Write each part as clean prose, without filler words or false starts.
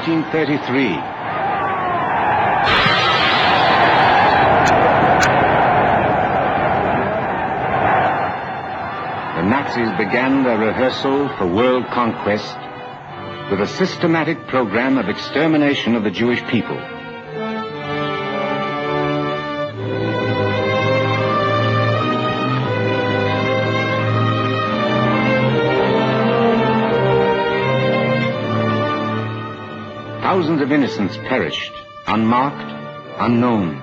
1933. The Nazis began their rehearsal for world conquest with a systematic program of extermination of the Jewish people. Thousands of innocents perished, unmarked, unknown,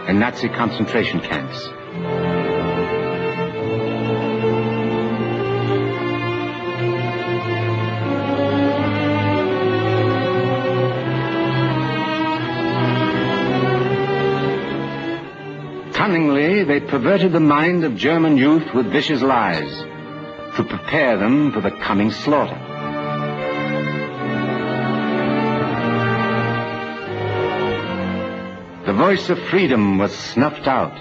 in Nazi concentration camps. Cunningly, they perverted the mind of German youth with vicious lies to prepare them for the coming slaughter. The voice of freedom was snuffed out.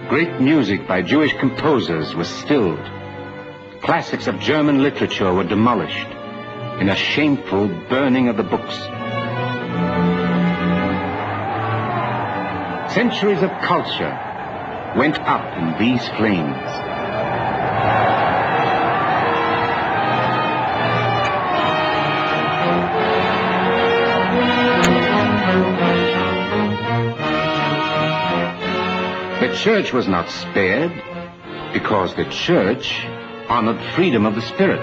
Great music by Jewish composers was stilled. Classics of German literature were demolished in a shameful burning of the books. Centuries of culture went up in these flames. The church was not spared because the church honored freedom of the spirit.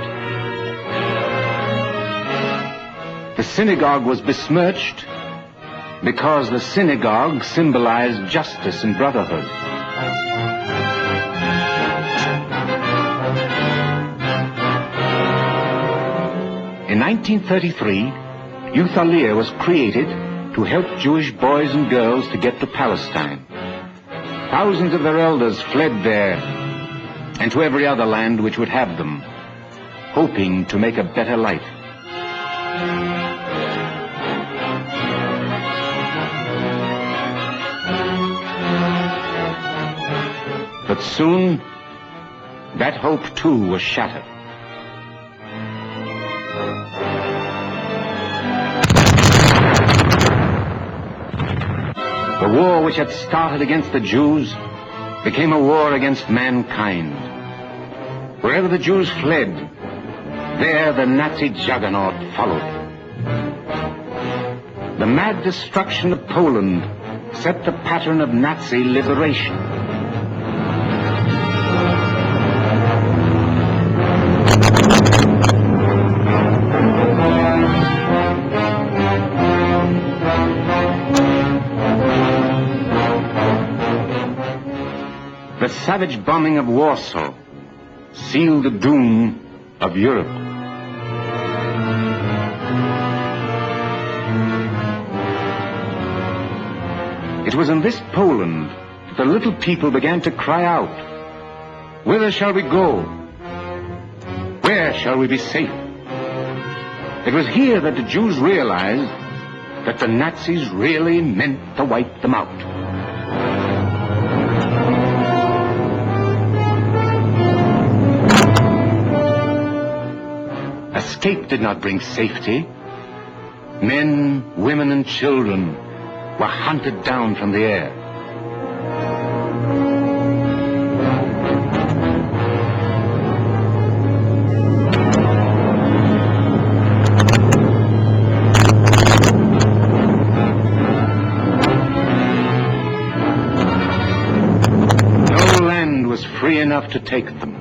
The synagogue was besmirched because the synagogue symbolized justice and brotherhood. In 1933, Youth Aliyah was created to help Jewish boys and girls to get to Palestine. Thousands of their elders fled there and to every other land which would have them, hoping to make a better life. But soon, that hope too was shattered. The war which had started against the Jews became a war against mankind. Wherever the Jews fled, there the Nazi juggernaut followed. The mad destruction of Poland set the pattern of Nazi liberation. The savage bombing of Warsaw sealed the doom of Europe. It was in this Poland that the little people began to cry out, "Whither shall we go? Where shall we be safe?" It was here that the Jews realized that the Nazis really meant to wipe them out. Escape did not bring safety. Men, women, and children were hunted down from the air. No land was free enough to take them.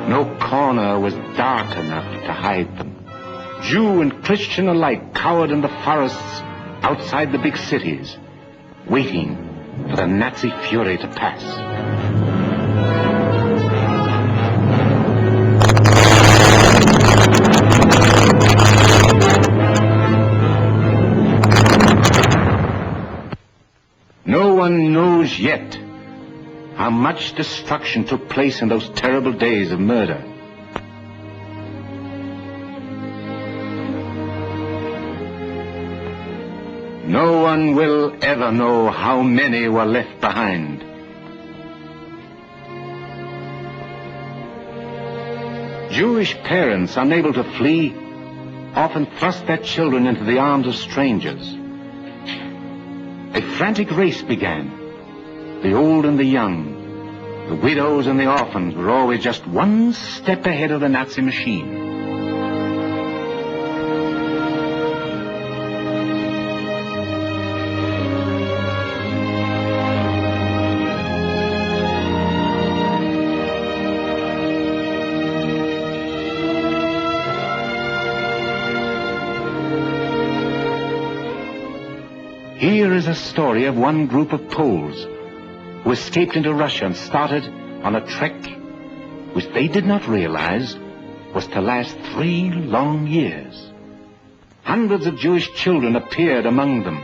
No corner was dark enough to hide them. Jew and Christian alike cowered in the forests outside the big cities, waiting for the Nazi fury to pass. No one knows yet how much destruction took place in those terrible days of murder. No one will ever know how many were left behind. Jewish parents, unable to flee, often thrust their children into the arms of strangers. A frantic race began. The old and the young, the widows and the orphans were always just one step ahead of the Nazi machine. Here is a story of one group of Poles who escaped into Russia and started on a trek which they did not realize was to last 3 long years. Hundreds of Jewish children appeared among them.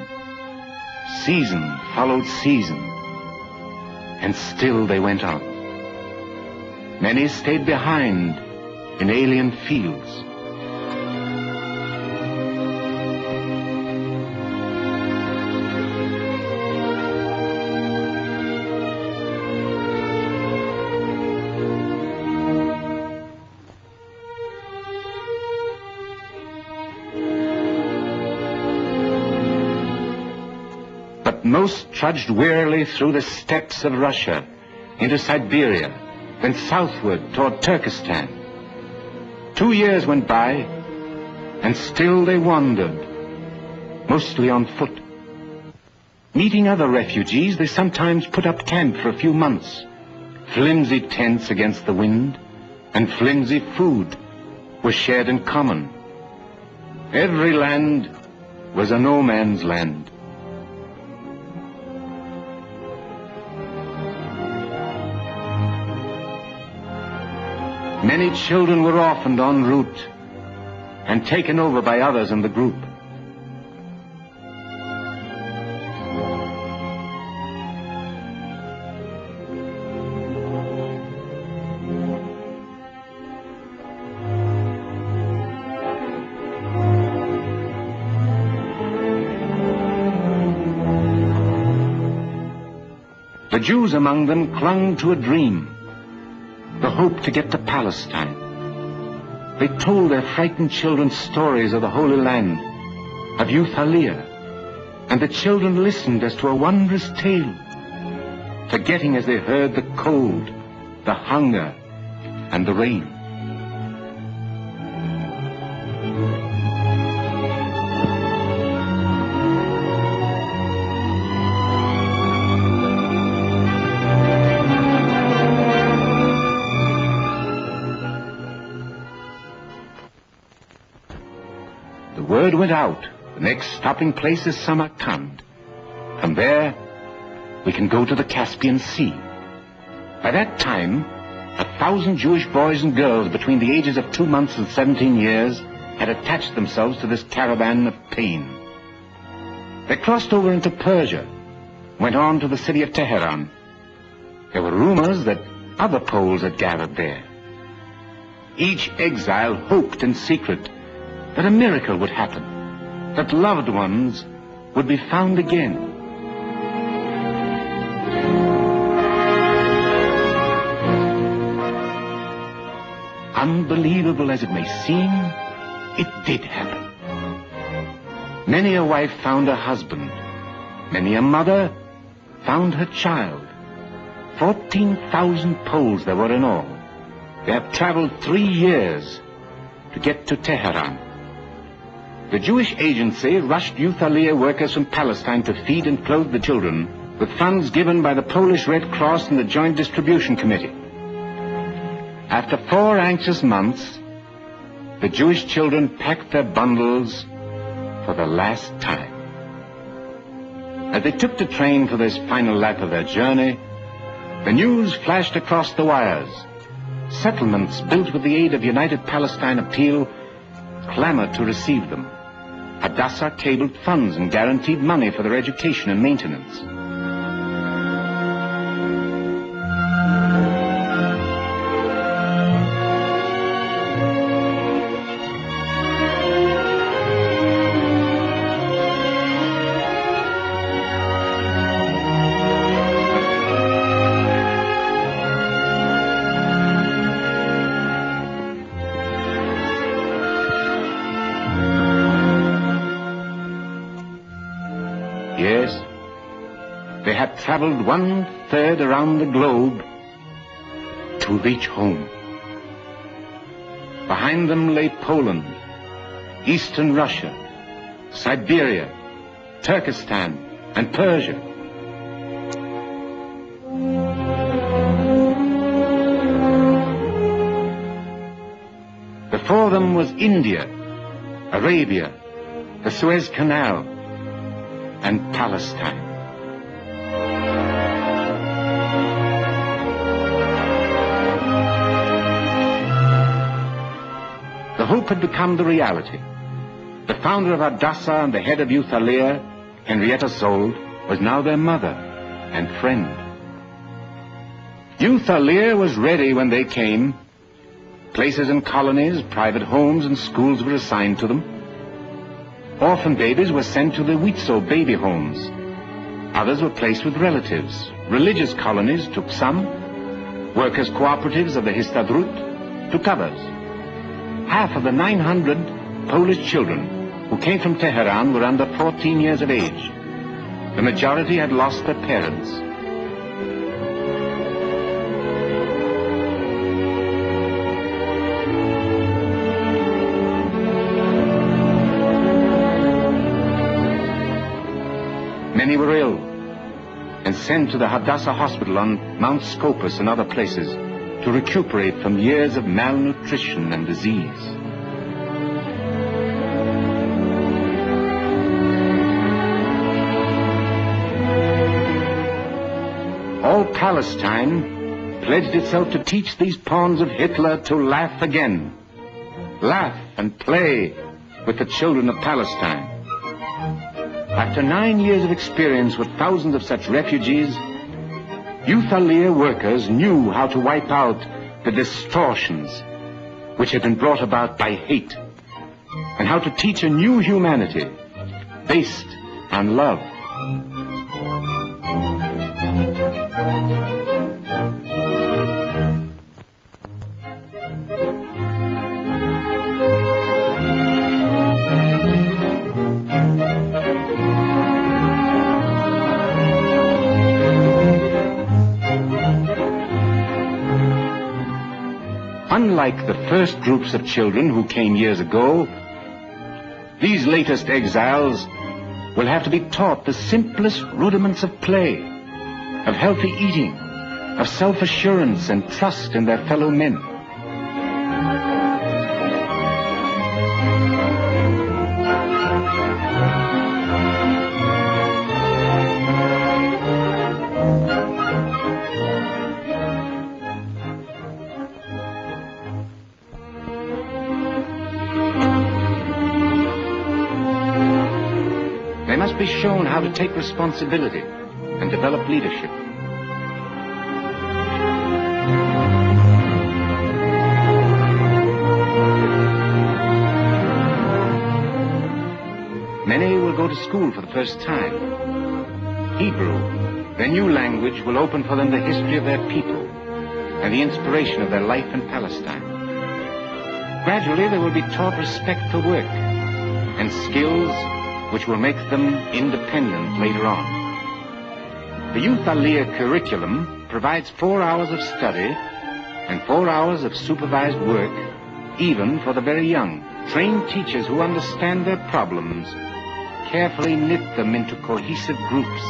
Season followed season, and still they went on. Many stayed behind in alien fields. Most trudged wearily through the steppes of Russia into Siberia, then southward toward Turkestan. 2 years went by, and still they wandered, mostly on foot. Meeting other refugees, they sometimes put up camp for a few months. Flimsy tents against the wind and flimsy food were shared in common. Every land was a no man's land. Many children were orphaned en route and taken over by others in the group. The Jews among them clung to a dream, the hope to get to Palestine. They told their frightened children stories of the Holy Land, of youth Aliyah, and the children listened as to a wondrous tale, forgetting as they heard the cold, the hunger, and the rain. Word went out, the next stopping place is Samarkand. From there, we can go to the Caspian Sea. By that time, 1,000 Jewish boys and girls between the ages of 2 months and 17 years had attached themselves to this caravan of pain. They crossed over into Persia, went on to the city of Tehran. There were rumors that other Poles had gathered there. Each exile hoped in secret that a miracle would happen, that loved ones would be found again. Unbelievable as it may seem, it did happen. Many a wife found her husband. Many a mother found her child. 14,000 Poles there were in all. They have traveled 3 years to get to Tehran. The Jewish agency rushed youth Aliyah workers from Palestine to feed and clothe the children with funds given by the Polish Red Cross and the Joint Distribution Committee. After 4 anxious months, the Jewish children packed their bundles for the last time. As they took the train for this final lap of their journey, the news flashed across the wires. Settlements built with the aid of United Palestine Appeal clamored to receive them. Hadassah cabled funds and guaranteed money for their education and maintenance. had traveled 1/3 around the globe to reach home. Behind them lay Poland, Eastern Russia, Siberia, Turkestan, and Persia. Before them was India, Arabia, the Suez Canal, and Palestine. The hope had become the reality. The founder of Hadassah and the head of Youth Aliyah, Henrietta Sold, was now their mother and friend. Youth Aliyah was ready when they came. Places in colonies, private homes, and schools were assigned to them. Orphan babies were sent to the Witzo baby homes. Others were placed with relatives. Religious colonies took some. Workers' cooperatives of the Histadrut took others. Half of the 900 Polish children who came from Tehran were under 14 years of age. The majority had lost their parents. Many were ill and sent to the Hadassah Hospital on Mount Scopus and other places to recuperate from years of malnutrition and disease. All Palestine pledged itself to teach these pawns of Hitler to laugh again. Laugh and play with the children of Palestine. After 9 years of experience with thousands of such refugees, Youth Aliyah workers knew how to wipe out the distortions which had been brought about by hate, and how to teach a new humanity based on love. Unlike the first groups of children who came years ago, these latest exiles will have to be taught the simplest rudiments of play, of healthy eating, of self-assurance and trust in their fellow men. They must be shown how to take responsibility and develop leadership. Many will go to school for the first time. Hebrew, their new language, will open for them the history of their people and the inspiration of their life in Palestine. Gradually, they will be taught respect for work and skills which will make them independent later on. The Youth Aliyah curriculum provides 4 hours of study and 4 hours of supervised work, even for the very young. Trained teachers who understand their problems carefully knit them into cohesive groups.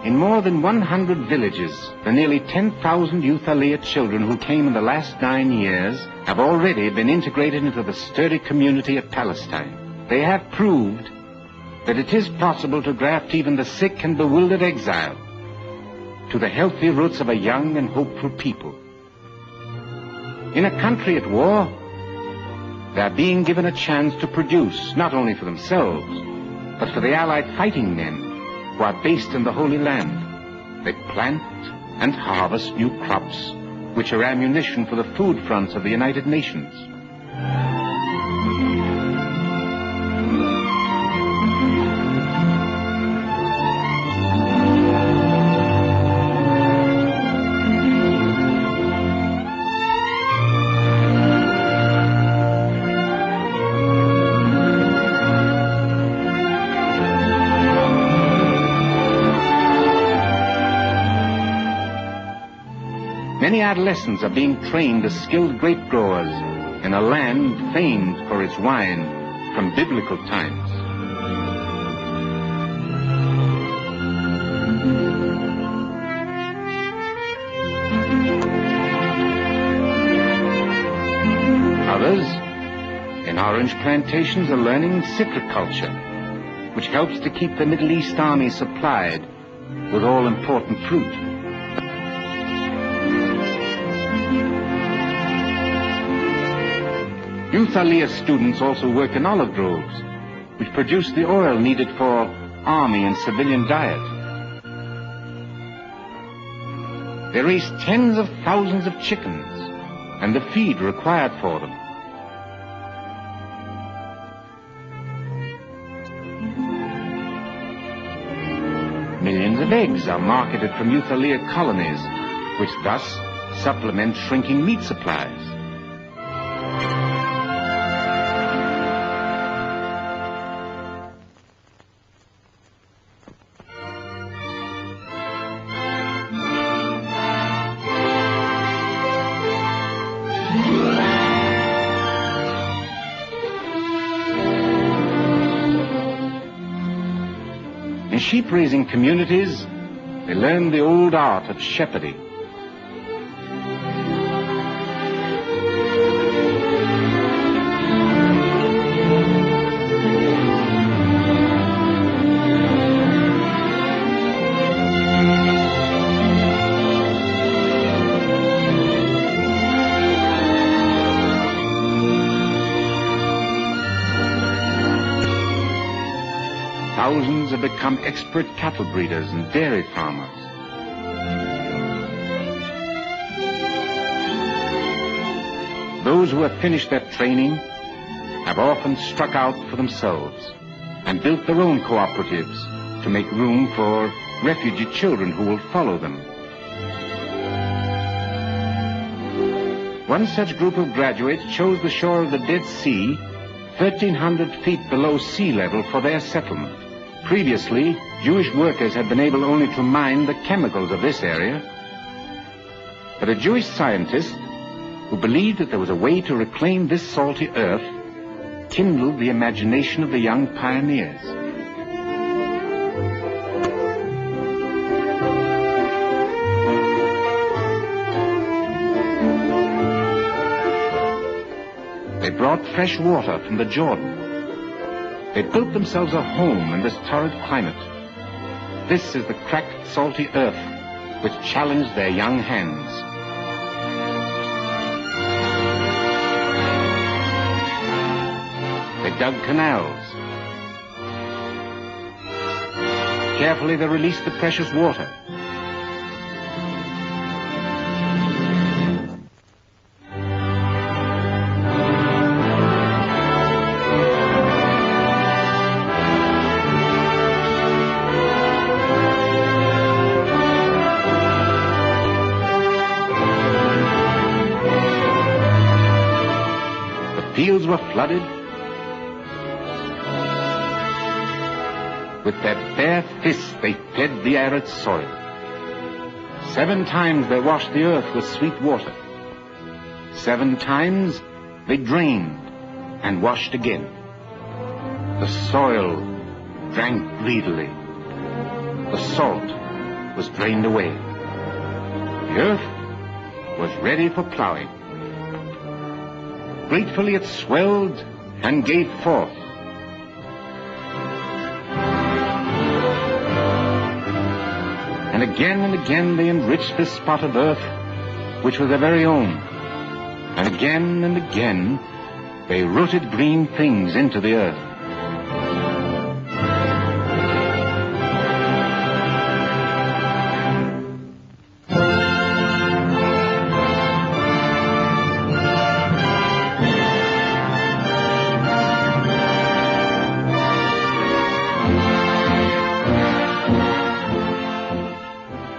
In more than 100 villages, the nearly 10,000 Youth Aliyah children who came in the last 9 years have already been integrated into the sturdy community of Palestine. They have proved that it is possible to graft even the sick and bewildered exile to the healthy roots of a young and hopeful people. In a country at war, they are being given a chance to produce, not only for themselves, but for the Allied fighting men who are based in the Holy Land. They plant and harvest new crops, which are ammunition for the food fronts of the United Nations. adolescents are being trained as skilled grape growers in a land famed for its wine from biblical times. Others, in orange plantations, are learning citriculture, which helps to keep the Middle East army supplied with all-important fruit. Youth Aliyah students also work in olive groves, which produce the oil needed for army and civilian diet. They raise tens of thousands of chickens and the feed required for them. Millions of eggs are marketed from Youth Aliyah colonies, which thus supplement shrinking meat supplies. In sheep-raising communities, they learn the old art of shepherding. Thousands have become expert cattle breeders and dairy farmers. Those who have finished their training have often struck out for themselves and built their own cooperatives to make room for refugee children who will follow them. One such group of graduates chose the shore of the Dead Sea, 1,300 feet below sea level, for their settlement. Previously, Jewish workers had been able only to mine the chemicals of this area. But a Jewish scientist who believed that there was a way to reclaim this salty earth kindled the imagination of the young pioneers. They brought fresh water from the Jordan. They built themselves a home in this torrid climate. This is the cracked, salty earth which challenged their young hands. They dug canals. Carefully they released the precious water. Fields were flooded. With their bare fists they fed the arid soil. 7 times they washed the earth with sweet water. 7 times they drained and washed again. The soil drank greedily. The salt was drained away. The earth was ready for plowing. Gratefully it swelled and gave forth. And again they enriched this spot of earth, which was their very own. And again they rooted green things into the earth.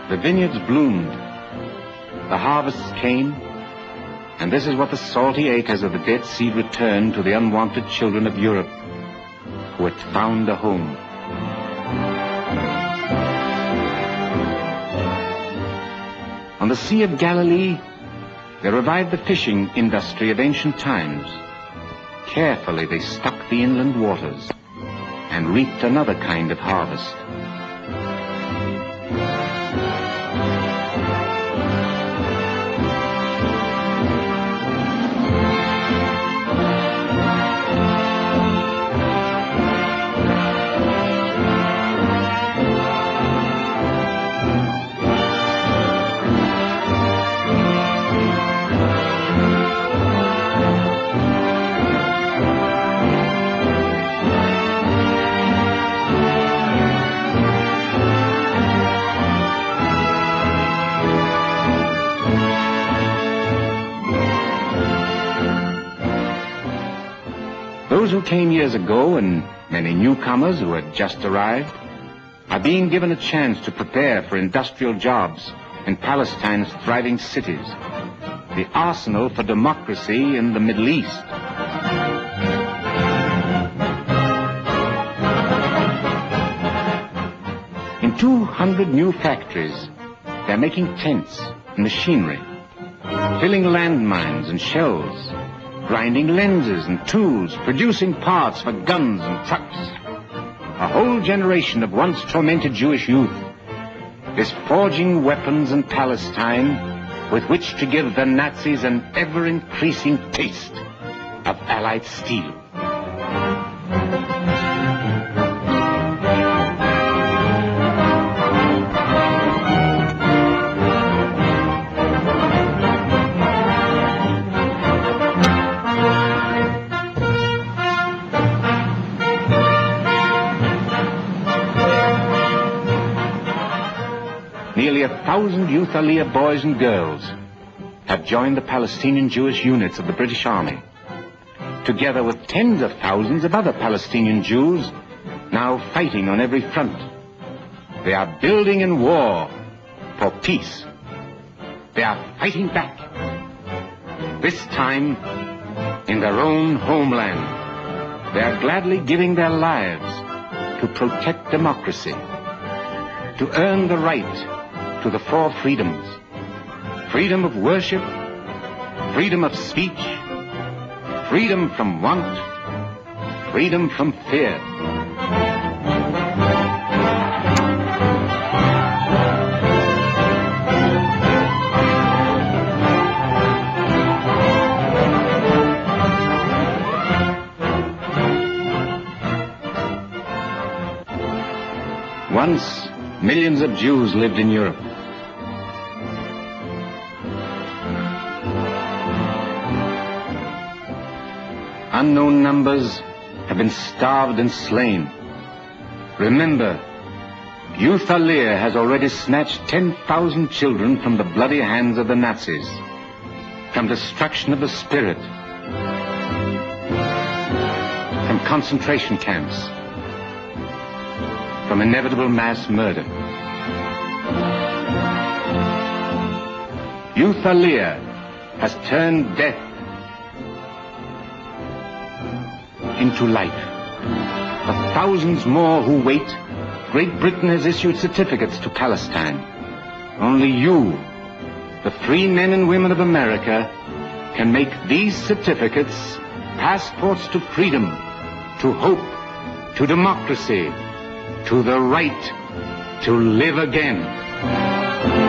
The vineyards bloomed, the harvests came, and this is what the salty acres of the Dead Sea returned to the unwanted children of Europe who had found a home. On the Sea of Galilee, They revived the fishing industry of ancient times. Carefully they stuck the inland waters and reaped another kind of harvest. Those who came years ago and many newcomers who had just arrived are being given a chance to prepare for industrial jobs in Palestine's thriving cities, the arsenal for democracy in the Middle East. In 200 new factories, they're making tents and machinery, filling landmines and shells, grinding lenses and tools, producing parts for guns and trucks. A whole generation of once tormented Jewish youth is forging weapons in Palestine with which to give the Nazis an ever-increasing taste of Allied steel. Nearly 1,000 youth Aliyah boys and girls have joined the Palestinian Jewish units of the British Army, together with tens of thousands of other Palestinian Jews now fighting on every front. They are building in war for peace. They are fighting back, this time in their own homeland. They are gladly giving their lives to protect democracy, to earn the right to the four freedoms: freedom of worship, freedom of speech, freedom from want, freedom from fear. Once, millions of Jews lived in Europe. Unknown numbers have been starved and slain. Remember, youth Aliyah has already snatched 10,000 children from the bloody hands of the Nazis, from destruction of the spirit, from concentration camps, from inevitable mass murder. Youth Aliyah has turned death into life. For thousands more who wait, Great Britain has issued certificates to Palestine. Only you, the free men and women of America, can make these certificates passports to freedom, to hope, to democracy, to the right to live again.